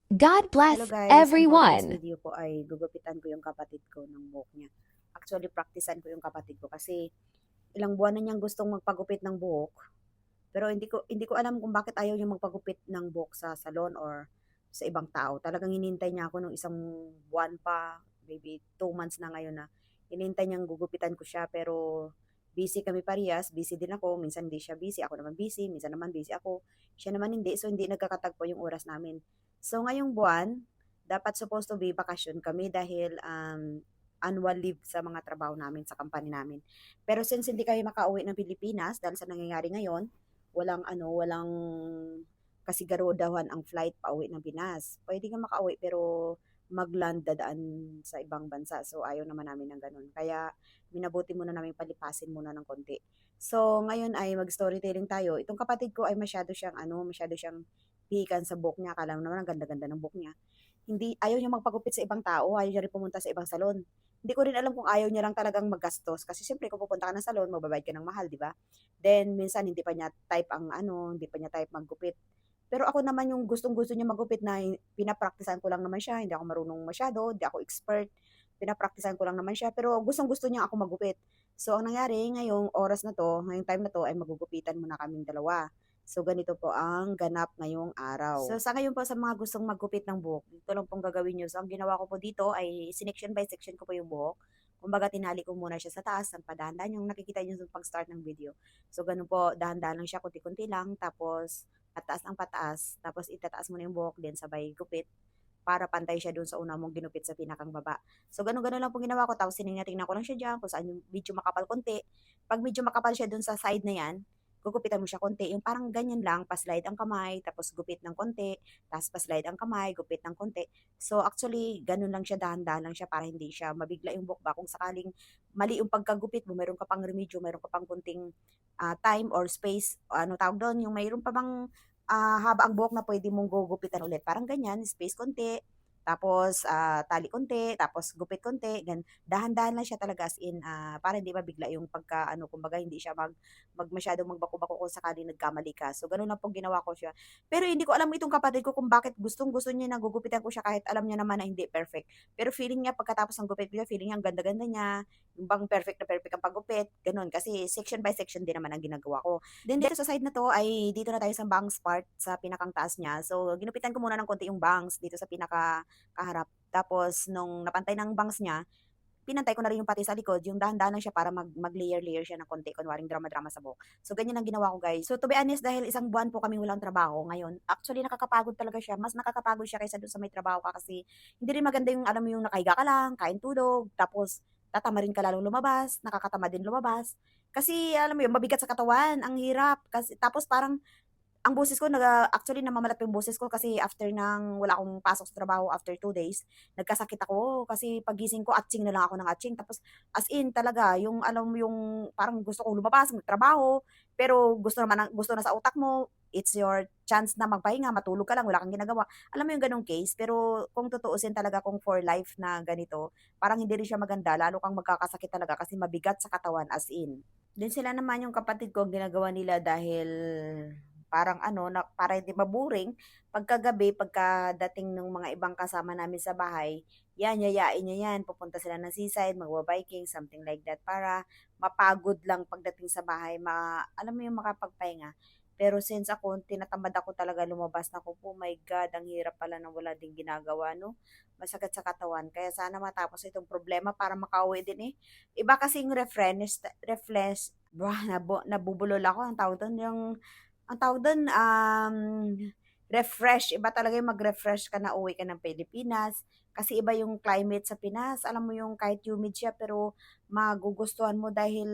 God Hello bless guys, for today's everyone. video po ay gugupitan ko yung kapatid ko ng buhok niya. Actually, praktisan ko yung kapatid ko kasi ilang buwan na niyang gustong magpagupit ng buhok. Pero hindi ko alam kung bakit ayaw niya magpagupit ng buhok sa salon or sa ibang tao. Talagang hinintay niya ako nung isang buwan pa, maybe 2 months na ngayon na. Hinintay niyang gugupitan ko siya pero busy kami parehas, busy din ako. Minsan hindi siya busy, ako naman busy, minsan naman busy ako. Siya naman hindi, so hindi nagkakatagpo yung oras namin. So ngayong buwan, dapat supposed to be bakasyon kami dahil annual leave sa mga trabaho namin sa company namin. Pero since hindi kami makauwi ng Pilipinas dahil sa nangyayari ngayon, walang kasigarudahan ang flight pauwi ng Pinas. Pwede nga makauwi pero mag-land dadaan sa ibang bansa. So ayaw naman namin ng ganun. Kaya minabuti muna namin palipasin muna ng konti. So ngayon ay mag-storytelling tayo. Itong kapatid ko ay masyado siyang pihikan sa buhok niya. Akala mo naman ang ganda-ganda ng buhok niya. Hindi, ayaw niya magpagupit sa ibang tao, ayaw niya rin pumunta sa ibang salon. Hindi ko rin alam kung ayaw niya lang talagang maggastos kasi siyempre kung pupunta ka ng salon, magbabayad ka ng mahal, di ba? Then minsan hindi pa niya type maggupit. Pero ako naman yung gustong-gusto niya maggupit na pinapraktisan ko lang naman siya, hindi ako marunong masyado, hindi ako expert. Pinapraktisan ko lang naman siya, pero gustong-gusto niya ako magupit. So ang nangyari ngayong oras na to, ngayong time na to ay magugupitan muna kaming dalawa. So ganito po ang ganap ngayong araw. So sa ngayon po sa mga gustong maggupit ng buhok, dito lang pong gagawin nyo. So ang ginawa ko po dito ay section by section ko po yung buhok. Kumbaga tinali ko muna siya sa taas, ang padahan-dahan yung nakikita nyo sa pag-start ng video. So ganun po, dahan-dahan lang siya, kunti-kunti lang, tapos pataas ang pataas, tapos itataas mo na yung buhok, din sabay gupit para pantay siya dun sa una mong ginupit sa pinakang baba. So, ganun-ganun lang po ginawa ko. Tapos, tingnan ko lang siya dyan kung saan yung medyo makapal konti. Pag medyo makapal siya dun sa side na yan, gugupitan mo siya konti. Yung parang ganyan lang, paslide ang kamay, tapos gupit ng konti, tapos paslide ang kamay, gupit ng konti. So, actually, ganun lang siya, dahan-dahan lang siya para hindi siya mabigla yung buhok ba. Kung sakaling mali yung pagkagupit mo, mayroon ka pang remedyo, mayroon ka pang kunting time or space, ano tawag doon, yung mayroon pa bang haba ang buhok na pwede mong gugupitan ulit. Parang ganyan, space konti, tapos tali konti, tapos gupit konti, dahan-dahan lang siya talaga as in para hindi mabigla yung kumbaga hindi siya masyadong magbako-bako kung sakaling nagkamali ka. So ganun lang po ginawa ko siya. Pero hindi ko alam itong kapatid ko kung bakit gustong-gusto niya na gugupitan ko siya kahit alam niya naman na hindi perfect. Pero feeling niya pagkatapos ng gupit niya, feeling niya ang ganda-ganda niya, yung bang perfect na perfect ang paggupit, ganun. Kasi section by section din naman ang ginagawa ko. Then dito sa side na 'to ay dito na tayo sa bangs part, sa pinakang taas niya. So ginupitan ko muna ng konti yung bangs dito sa pinaka-kaharap. Tapos nung napantay ng bangs niya, pinantay ko na rin yung pati sa likod, yung dahan-dahan lang siya para mag-layer-layer siya ng konti, kunwaring drama-drama sa buhok. So ganyan ang ginawa ko guys. So to be honest, dahil isang buwan po kaming walang trabaho ngayon, actually nakakapagod talaga siya. Mas nakakapagod siya kaysa dun sa may trabaho ka kasi hindi rin maganda yung alam mo yung nakahiga ka lang, kain tulog, tapos tatamarin ka lalong lumabas, nakakatama din lumabas. Kasi alam mo yun, mabigat sa katawan, ang hirap. Kasi, tapos parang ang boses ko actually namamalat yung boses ko kasi after ng wala akong pasok sa trabaho after 2 days, nagkasakit ako kasi pagising ko atsing na lang ako ng atsing tapos as in talaga yung alam mo yung parang gusto kong lumabas, magtrabaho, pero gusto na sa utak mo, it's your chance na magpahinga, matulog ka lang, wala kang ginagawa. Alam mo yung ganong case, pero kung tutuusin talaga kung for life na ganito, parang hindi rin siya maganda, lalo kang magkakasakit talaga kasi mabigat sa katawan as in. Then sila naman yung kapatid ko, ang ginagawa nila dahil parang para hindi maboring, pagkagabi, pagkadating ng mga ibang kasama namin sa bahay, yan, yayain niya yan, pupunta sila ng seaside, magba-biking, something like that, para mapagod lang pagdating sa bahay, alam mo yung makapagpahinga. Pero since ako, tinatamad ako talaga lumabas na ko, oh my God, ang hirap pala na wala din ginagawa, no? Masakit sa katawan. Kaya sana matapos itong problema para makauwi din eh. Iba kasing nabubulol ako, ang tawag doon, refresh. Iba talaga yung mag-refresh ka na uwi ka ng Pilipinas. Kasi iba yung climate sa Pinas. Alam mo yung kahit humid siya pero magugustuhan mo dahil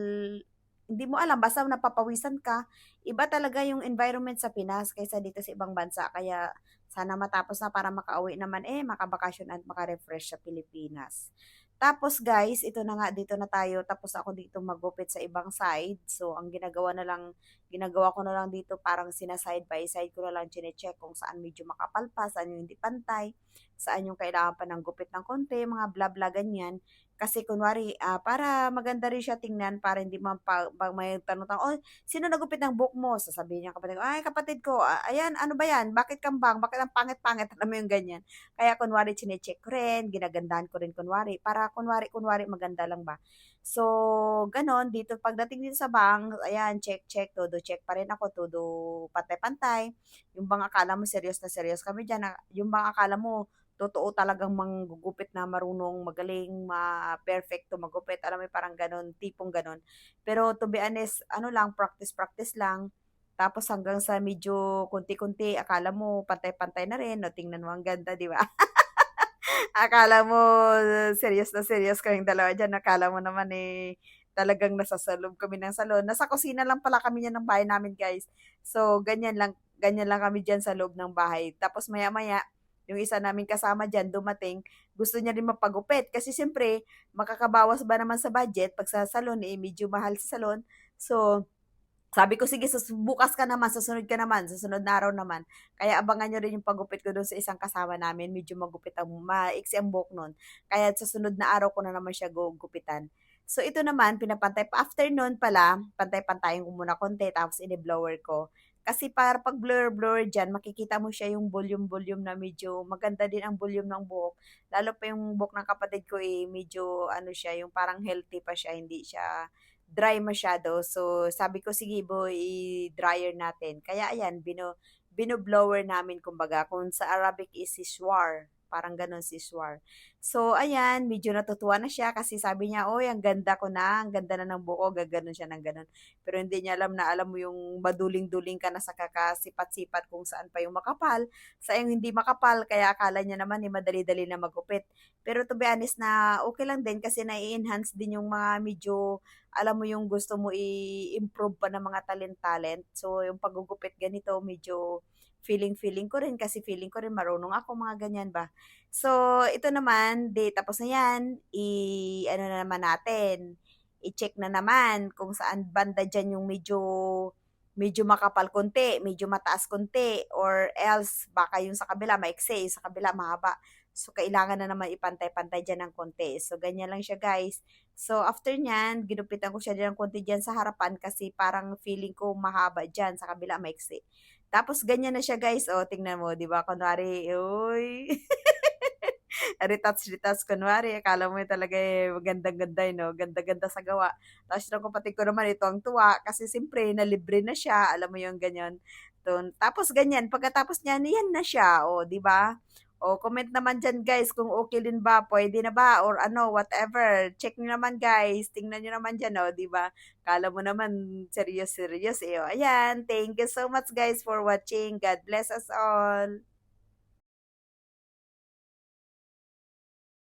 hindi mo alam, basta napapawisan ka. Iba talaga yung environment sa Pinas kaysa dito sa ibang bansa. Kaya sana matapos na para makauwi naman makabakasyon at makarefresh sa Pilipinas. Tapos guys, ito na nga, dito na tayo. Tapos ako dito magupit sa ibang side. So, ang ginagawa ko na lang dito parang sina-side by side ko na lang chine-check kung saan medyo makapal pa, saan yung hindi pantay, saan yung kailangan pa ng gupit ng konti, mga bla bla ganyan. Kasi kunwari, para maganda rin siya tingnan para hindi man pag may tanong-tanong, "Oh, sino nagupit ng buhok mo?" Sasabihin niya kapatid ko, "Ay, kapatid ko, ayan, ano ba yan? Bakit kambang? Bakit ang pangit-pangit?" Alam mo yung ganyan. Kaya kunwari chine-check ko rin, ginagandahan ko rin kunwari, para kunwari maganda lang ba. So, gano'n dito pagdating dito sa bank, ayan check, todo check pa rin ako, todo pantay-pantay. Yung bang akala mo seryos na seryos kami diyan, yung bang akala mo totoo talagang manggugupit na marunong, magaling, perfecto magupit, alam mo yung parang gano'n, tipong gano'n. Pero to be honest, ano lang, practice-practice lang. Tapos hanggang sa medyo konti-konti, akala mo pantay-pantay na rin, o tingnan mo ang ganda, 'di ba? Akala mo serious na serious kaming dalawa diyan, akala mo naman, eh, talagang nasa sa loob kami ng salon. Nasa kusina lang pala kami niyan ng bahay namin, guys. So, ganyan lang kami diyan sa loob ng bahay. Tapos maya-maya, yung isa naming kasama diyan dumating, gusto niya rin magpagupit kasi siyempre makakabawas ba naman sa budget 'pag sa salon, eh, medyo mahal sa salon. So, sabi ko, "Sige bukas ka naman, susunod na araw naman." Kaya abangan niyo rin yung paggupit ko dun sa isang kasama namin, medyo maiksi ang buhok nun. Kaya sa sunod na araw ko na naman siya gugupitan. So ito naman pinapantay pa after nun pala, pantay-pantayin ko muna konti tapos ini-blower ko. Kasi para 'pag blur-blur diyan makikita mo siya yung volume-volume na medyo maganda din ang volume ng buhok. Lalo pa yung buhok ng kapatid ko, eh, medyo ano siya, yung parang healthy pa siya, hindi siya dry masyado. So, sabi ko, "Sige boy, i-dryer natin." Kaya ayan, bino-blower namin kumbaga. Kung sa Arabic is siswar, parang gano'n, siswar. So, ayan, medyo natutuwa na siya kasi sabi niya, "Uy, ang ganda ko na, ang ganda na ng buhok ko." Gaganon siya ng gano'n. Pero hindi niya alam na alam mo yung maduling-duling ka na sa kakasipat-sipat kung saan pa yung makapal, sa yung hindi makapal, kaya akala niya naman, eh, madali-dali na magupit. Pero to be honest na okay lang din kasi nai-enhance din yung mga medyo alam mo yung gusto mo i-improve pa ng mga talent-talent. So, yung paggugupit ganito medyo feeling ko rin kasi feeling ko rin marunong ako, mga ganyan ba. So, ito naman, tapos na yan, ano na naman natin, i-check na naman kung saan banda dyan yung medyo makapal konti, medyo mataas konti, or else baka yung sa kabila maiksi, sa kabila mahaba. So, kailangan na naman ipantay-pantay dyan ng konti. So, ganyan lang siya, guys. So, after niyan, ginupitan ko siya ng konti diyan sa harapan kasi parang feeling ko mahaba diyan, sa kabila maiksi. Tapos ganyan na siya, guys. Oh, tingnan mo, 'di ba? Kunwari, uy. Retouch kunwari akala mo talaga, eh, magandang-ganda, eh, 'no, ganda-ganda sa gawa. Tapos yung kapatid ko naman, eh, tuwang-tuwa kasi siyempre nalibre na siya, alam mo yung ganyan. Tapos ganyan, pagkatapos niyan, yan na siya, oh, 'di ba? Oh, comment naman diyan, guys, kung okay din ba, puwede na ba or ano, whatever. Check niyo naman, guys, tingnan niyo naman diyan, oh, 'di ba? Akala mo naman serious, serious, eh, oh. Ayan, thank you so much, guys, for watching. God bless us all.